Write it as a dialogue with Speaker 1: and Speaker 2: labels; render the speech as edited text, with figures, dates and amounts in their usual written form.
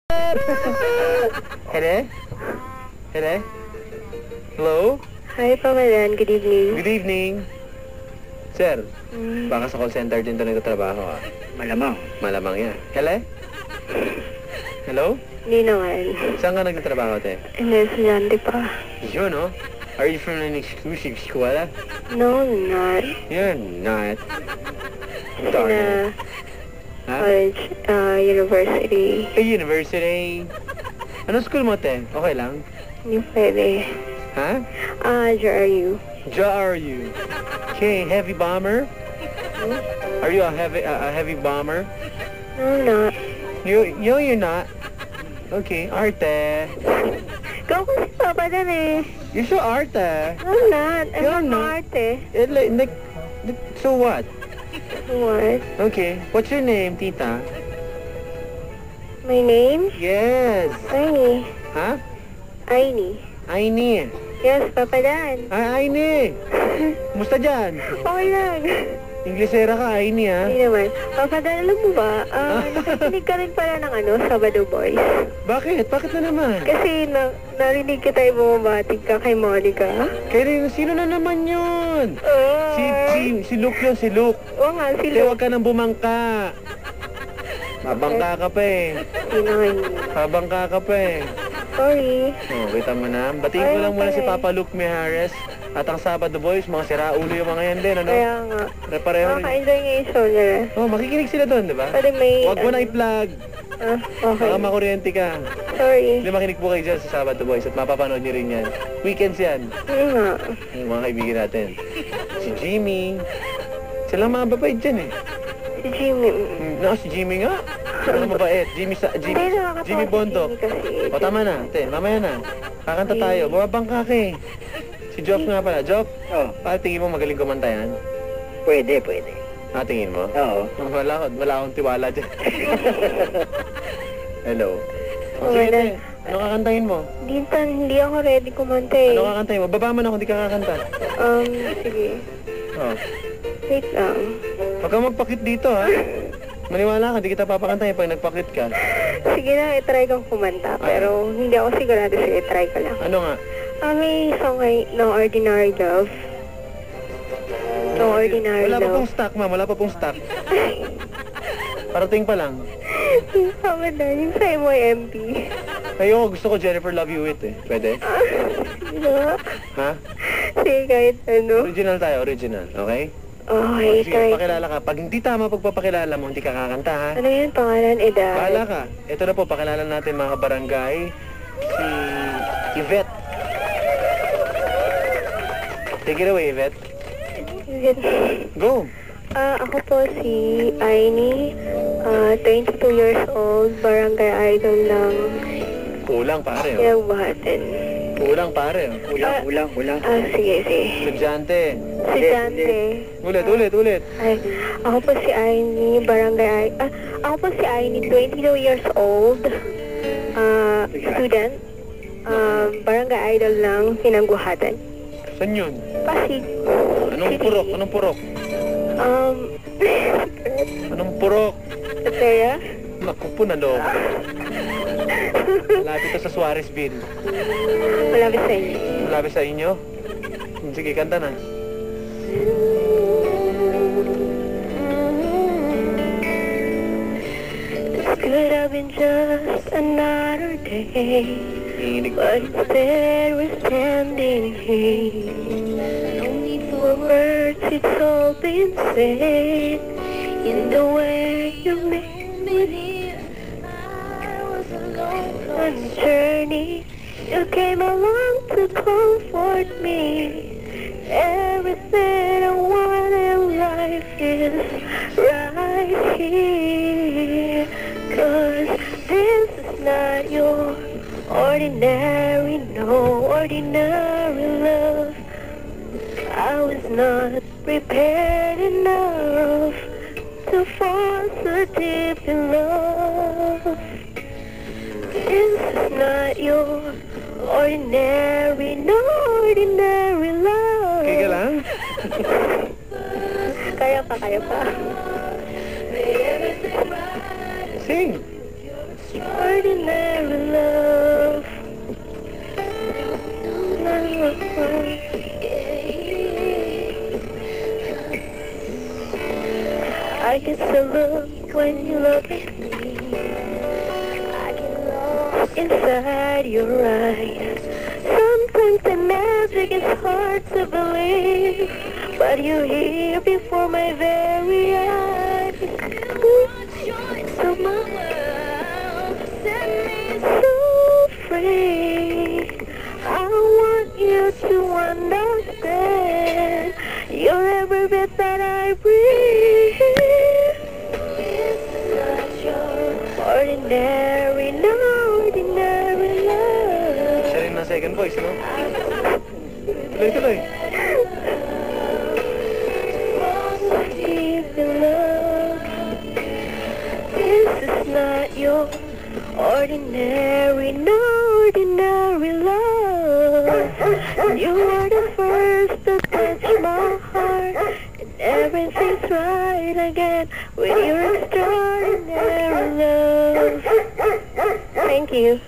Speaker 1: Hello? Hello? Hello?
Speaker 2: Hi, Pamalan. Good evening.
Speaker 1: Good evening. Sir, baka sa call center din ito nagtatrabaho ah.
Speaker 3: Malamang.
Speaker 1: Malamang yan. Hello? Hello?
Speaker 2: Hindi naman.
Speaker 1: Saan ka nagtatrabaho, te?
Speaker 2: Estudyante pa.
Speaker 1: Yun, no? Are you from an exclusive eskwela?
Speaker 2: No, not.
Speaker 1: You're not.
Speaker 2: In
Speaker 1: Darn
Speaker 2: a
Speaker 1: it. Ha?
Speaker 2: college, university.
Speaker 1: University. Anong school mo, te? Okay lang?
Speaker 2: Hindi pwede.
Speaker 1: Ha?
Speaker 2: JRU.
Speaker 1: JRU. Okay, heavy bomber? Are you a heavy bomber?
Speaker 2: No, not.
Speaker 1: You're not. Okay, arte.
Speaker 2: Ikaw kasi Papa Dan eh.
Speaker 1: You're so arte.
Speaker 2: No, not.
Speaker 1: You're
Speaker 2: I'm
Speaker 1: not.
Speaker 2: not arte.
Speaker 1: So what?
Speaker 2: What?
Speaker 1: Okay, what's your name, tita?
Speaker 2: My name?
Speaker 1: Yes.
Speaker 2: Aini.
Speaker 1: Ha?
Speaker 2: Aini.
Speaker 1: Aini.
Speaker 2: Yes, Papa Dan.
Speaker 1: Aini. Musta dyan?
Speaker 2: Okay lang.
Speaker 1: Inglesera ka, Aini, ha?
Speaker 2: Hindi naman. Papa Dan, alam mo ba, nakikinig ka rin pala ng Sabado Boys.
Speaker 1: Bakit? Bakit na naman?
Speaker 2: Kasi narinig kita yung bumabati ka kay Monica.
Speaker 1: Kaya sino na naman yun? Si Luke yun, si Luke.
Speaker 2: Oo nga, si
Speaker 1: Kaya
Speaker 2: Luke.
Speaker 1: huwag ka nang bumangka. Mabangka ka pa eh.
Speaker 2: Sino nga yun?
Speaker 1: Mabangka ka pa eh.
Speaker 2: Sorry.
Speaker 1: Oh, kita mo na. Batiin ko lang muna si Papa Luke Mijares. At ang Sabado Boys, mga siraulo yung mga yan din, ano?
Speaker 2: Kaya nga.
Speaker 1: Pareho rin.
Speaker 2: Nakaka-enjoy nga yung show nila.
Speaker 1: Oh, makikinig sila doon, di ba?
Speaker 2: Pwede may...
Speaker 1: Huwag mo na i-plug.
Speaker 2: Okay.
Speaker 1: Baka makuryente ka.
Speaker 2: Sorry.
Speaker 1: Hindi makinig po kayo dyan sa Sabado Boys at mapapanood nyo rin yan. Weekends yan.
Speaker 2: Ano nga?
Speaker 1: Yung mga kaibigan natin. Si Jimmy. Silang mga babae dyan eh.
Speaker 2: Si Jimmy.
Speaker 1: Si Jimmy nga. Ano mabait? Jimmy
Speaker 2: Hindi, nakakatawa
Speaker 1: Jimmy
Speaker 2: si
Speaker 1: Bondok.
Speaker 2: Jimmy kasi.
Speaker 1: O tama na, te, mamaya na. Kakanta tayo. Bumabangka ka eh. Si Joff nga pala. Joff,
Speaker 3: Oo.
Speaker 1: para tingin mo magaling kumanta yan?
Speaker 3: Pwede.
Speaker 1: Tingin mo?
Speaker 3: Oo.
Speaker 1: Wala akong tiwala dyan. Hello.
Speaker 2: Oh,
Speaker 1: Sige,
Speaker 2: wala.
Speaker 1: te, ano kakantahin mo?
Speaker 2: Hindi ako ready kumanta eh.
Speaker 1: Ano kakantahin mo? Baba mo na kung di ka kakanta.
Speaker 2: Sige.
Speaker 1: Oh.
Speaker 2: Wait lang.
Speaker 1: Huwag kang magpakit dito ha. Maniwala ka, di kita papakantahin pag nagpakit ka.
Speaker 2: Sige na, itry kang kumanta. Pero hindi ako sigurado. Sige, try ka lang.
Speaker 1: Ano nga?
Speaker 2: May song ay No Ordinary Love. No Ordinary
Speaker 1: Wala pa
Speaker 2: Love.
Speaker 1: pong stock, ma'am. Wala pa pong stock. Parating pa lang.
Speaker 2: Tama na, yung sa MYMP.
Speaker 1: Ayoko, gusto ko Jennifer Love You It eh. Pwede? Ha?
Speaker 2: Sige, kahit ano.
Speaker 1: Original tayo, original. Okay?
Speaker 2: Okay,
Speaker 1: Sige,
Speaker 2: try.
Speaker 1: pakilala ka. Pag hindi tama pagpapakilala mo, hindi ka kakanta ha.
Speaker 2: Ano yun, pangalan, edad?
Speaker 1: Bahala ka. Ito na po, pakilala natin mga kabarangay. Si Yvette. Take it away, Yvette. Go!
Speaker 2: Ako po si Aini, 22 years old, barangay idol ng
Speaker 1: Kulang pare, oh.
Speaker 2: Pinagbuhatan.
Speaker 1: Kulang pare, oh.
Speaker 3: Kulang.
Speaker 2: Sige.
Speaker 1: Estudyante.
Speaker 2: Si Dante.
Speaker 1: Ulit.
Speaker 2: Ay, ako po si Aini, ako po si Aini, 22 years old, student, barangay idol ng Pinagbuhatan.
Speaker 1: Saan yun?
Speaker 2: Pasig.
Speaker 1: Anong purok? Anong purok?
Speaker 2: Kataya?
Speaker 1: Naku po, naloko. Malapit to sa Suarezville.
Speaker 2: Malapit sa inyo.
Speaker 1: Malapit sa inyo? Sige, kanta na.
Speaker 2: This could have been just another day, but instead we're standing here. No need for words, it's all been said in the way you made me feel. I was alone on a journey. You came along to comfort me. Everything I want in life is right here. 'Cause this is not your ordinary, no ordinary love. I was not prepared enough to fall so deep in love. This is not your ordinary, no ordinary love.
Speaker 1: Okay ka lang?
Speaker 2: Kaya pa.
Speaker 1: Sing!
Speaker 2: Ordinary. It's a look when you look at me. I get lost inside your eyes. Sometimes the magic is hard to believe, but you're here before my very eyes. So my world set me so free. I want you to understand. You're every bit that I breathe. It's not your ordinary, no ordinary love.
Speaker 1: Siya rin na second voice, no? Tuloy-tuloy.
Speaker 2: Deep in love. This is not your ordinary, no ordinary love. You were the first to touch my heart, and everything's right again with your extraordinary love. Thank you.